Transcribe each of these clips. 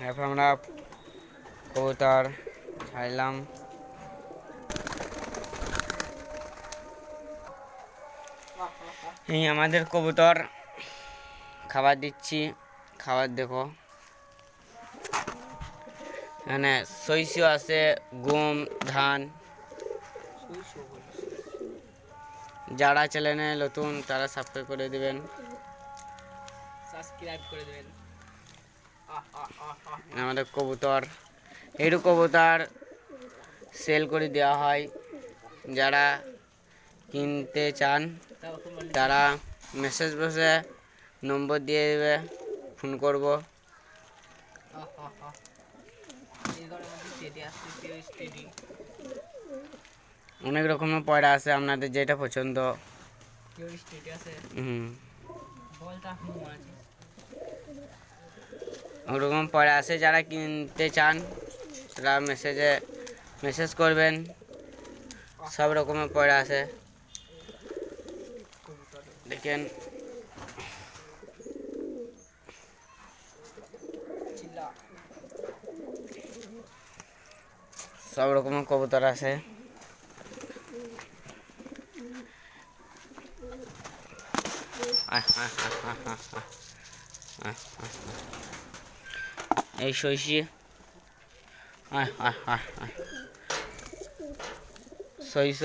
এরপর আমরা কবুতর ছাড়লাম। এই আমাদের কবুতর খাবার দিচ্ছি, খাবার দেখো এখানে শস্য আছে, গম, ধান। যারা চ্যানেলে নতুন তারা সাবস্ক্রাইব করে দিবেন, আমাদের কবুতর এইটু কবুতর সেল করে দেওয়া হয়। যারা কিনতে চান তারা মেসেজ বসে নম্বর দিয়ে দেবে, ফোন করব। অনেক রকমের পয়রা আছে, আপনাদের যেটা পছন্দ। ওরকম পয়রা আছে, যারা কিনতে চান তারা মেসেজ করবেন। সব রকমের পয়রা আছে, দেখেন। সব রকমের কবুতর আছে। এই শস্য শস্য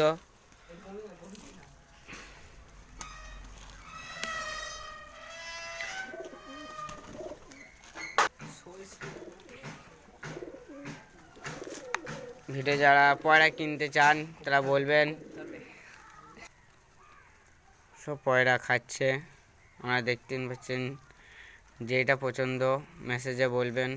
ভিডিও যারা পয়রা কিনতে চান তারা বলবেন। সব পয়রা খাচ্ছে, আপনারা দেখতে পাচ্ছেন। যেটা পছন্দ মেসেজে বলবেন।